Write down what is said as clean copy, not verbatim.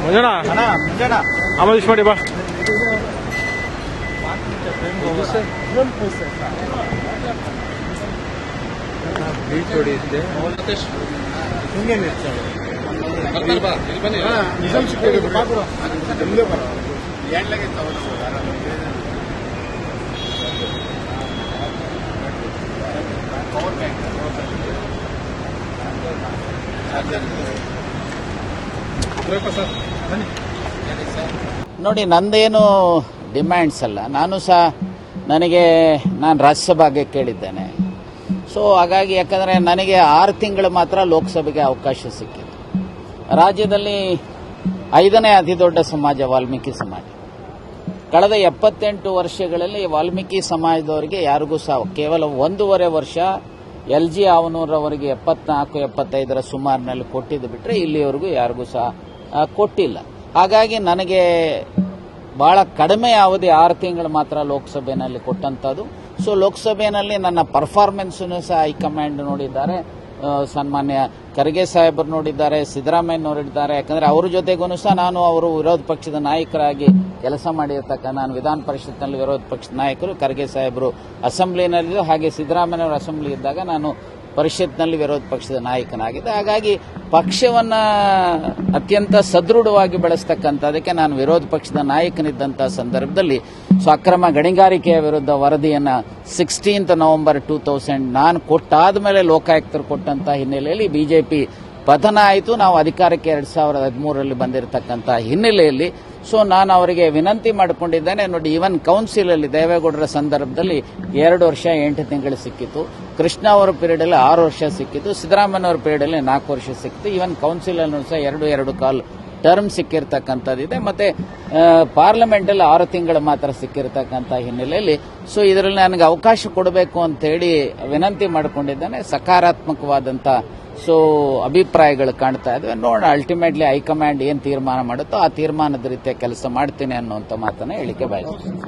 ಮಂಜಣ್ಣ ಆಮೋದಿಸ್ ಮಾಡಿ ಬಾ. ನೋಡಿ, ನಂದೇನು ಡಿಮ್ಯಾಂಡ್ಸ್ ಅಲ್ಲ. ನಾನು ರಾಜ್ಯಸಭೆಗೆ ಕೇಳಿದ್ದೇನೆ. ಸೊ ಹಾಗಾಗಿ ಯಾಕಂದರೆ ನನಗೆ 6 ತಿಂಗಳು ಮಾತ್ರ ಲೋಕಸಭೆಗೆ ಅವಕಾಶ ಸಿಕ್ಕಿದೆ. ರಾಜ್ಯದಲ್ಲಿ 5ನೇ ಅತಿ ದೊಡ್ಡ ಸಮಾಜ ವಾಲ್ಮೀಕಿ ಸಮಾಜ. ಕಳೆದ 78 ವರ್ಷಗಳಲ್ಲಿ ವಾಲ್ಮೀಕಿ ಸಮಾಜದವರಿಗೆ ಯಾರಿಗೂ ಸಹ ಕೇವಲ 1.5 ವರ್ಷ LG ಆವನೂರವರಿಗೆ 74-75 ಸುಮಾರಿನಲ್ಲಿ ಕೊಟ್ಟಿದ್ದು ಬಿಟ್ಟರೆ ಇಲ್ಲಿವರೆಗೂ ಯಾರಿಗೂ ಸಹ ಕೊಟ್ಟಿಲ್ಲ. ಹಾಗಾಗಿ ನನಗೆ ಬಹಳ ಕಡಿಮೆ ಅವಧಿ 6 ತಿಂಗಳು ಮಾತ್ರ ಲೋಕಸಭೆಯಲ್ಲಿ ಕೊಟ್ಟಂಥದ್ದು. ಸೊ ಲೋಕಸಭೆಯಲ್ಲಿ ನನ್ನ ಪರ್ಫಾರ್ಮೆನ್ಸನ್ನು ಸಹ ಹೈಕಮಾಂಡ್ ನೋಡಿದ್ದಾರೆ. ಸನ್ಮಾನ್ಯ ಖರ್ಗೆ ಸಾಹೇಬರು ನೋಡಿದ್ದಾರೆ, ಸಿದ್ದರಾಮಯ್ಯ ನೋಡಿದ್ದಾರೆ. ಯಾಕಂದರೆ ಅವ್ರ ಜೊತೆಗೂ ಸಹ ನಾನು ಅವರು ವಿರೋಧ ಪಕ್ಷದ ನಾಯಕರಾಗಿ ಕೆಲಸ ನಾನು ವಿಧಾನ ಪರಿಷತ್ನಲ್ಲಿ ವಿರೋಧ ಪಕ್ಷದ ನಾಯಕರು, ಖರ್ಗೆ ಸಾಹೇಬರು ಅಸೆಂಬ್ಲಿನಲ್ಲಿ, ಹಾಗೆ ಸಿದ್ದರಾಮಯ್ಯವರು ಅಸೆಂಬ್ಲಿ ಇದ್ದಾಗ ನಾನು ಪರಿಷತ್ನಲ್ಲಿ ವಿರೋಧ ಪಕ್ಷದ ನಾಯಕನಾಗಿದ್ದೆ. ಹಾಗಾಗಿ ಪಕ್ಷವನ್ನ ಅತ್ಯಂತ ಸದೃಢವಾಗಿ ಬೆಳೆಸ್ತಕ್ಕಂಥದಕ್ಕೆ ನಾನು ವಿರೋಧ ಪಕ್ಷದ ನಾಯಕನಿದ್ದಂಥ ಸಂದರ್ಭದಲ್ಲಿ ಅಕ್ರಮ ಗಣಿಗಾರಿಕೆಯ ವಿರುದ್ಧ ವರದಿಯನ್ನು 16 ನವೆಂಬರ್ 2000 ನಾನು ಕೊಟ್ಟಾದ ಮೇಲೆ ಲೋಕಾಯುಕ್ತರು ಕೊಟ್ಟಂತ ಹಿನ್ನೆಲೆಯಲ್ಲಿ ಬಿಜೆಪಿ ಪತನ ಆಯಿತು. ನಾವು ಅಧಿಕಾರಕ್ಕೆ 2013ರಲ್ಲಿ ಬಂದಿರತಕ್ಕಂಥ ಹಿನ್ನೆಲೆಯಲ್ಲಿ ನಾನು ಅವರಿಗೆ ವಿನಂತಿ ಮಾಡಿಕೊಂಡಿದ್ದೇನೆ. ನೋಡಿ, ಈವನ್ ಕೌನ್ಸಿಲಲ್ಲಿ ದೇವೇಗೌಡರ ಸಂದರ್ಭದಲ್ಲಿ 2 ವರ್ಷ 8 ತಿಂಗಳು ಸಿಕ್ಕಿತು. ಕೃಷ್ಣ ಅವರ ಪೀರಿಯಡಲ್ಲಿ 6 ವರ್ಷ ಸಿಕ್ಕಿತು. ಸಿದ್ದರಾಮಯ್ಯ ಅವರ ಪೀರಿಯಡಲ್ಲಿ 4 ವರ್ಷ ಸಿಕ್ಕಿತು. ಈವನ್ ಕೌನ್ಸಿಲಲ್ಲೂ ಸಹ 2.25 ಟರ್ಮ್ ಸಿಕ್ಕಿರ್ತಕ್ಕಂಥದ್ದಿದೆ. ಮತ್ತೆ ಪಾರ್ಲಿಮೆಂಟಲ್ಲಿ 6 ತಿಂಗಳು ಮಾತ್ರ ಸಿಕ್ಕಿರ್ತಕ್ಕಂಥ ಹಿನ್ನೆಲೆಯಲ್ಲಿ ಇದರಲ್ಲಿ ನನಗೆ ಅವಕಾಶ ಕೊಡಬೇಕು ಅಂತ ಹೇಳಿ ವಿನಂತಿ ಮಾಡಿಕೊಂಡಿದ್ದೇನೆ. ಸಕಾರಾತ್ಮಕವಾದಂಥ ಅಭಿಪ್ರಾಯಗಳು ಕಾಣ್ತಾ ಇದ್ವಿ. ನೋಡೋಣ, ಅಲ್ಟಿಮೇಟ್ಲಿ ಹೈಕಮಾಂಡ್ ಏನು ತೀರ್ಮಾನ ಮಾಡುತ್ತೋ ಆ ತೀರ್ಮಾನದ ರೀತಿಯ ಕೆಲಸ ಮಾಡ್ತೀನಿ ಅನ್ನುವಂಥ ಮಾತನ್ನ ಹೇಳಿಕೆ ಬಯಸ್ತೀನಿ.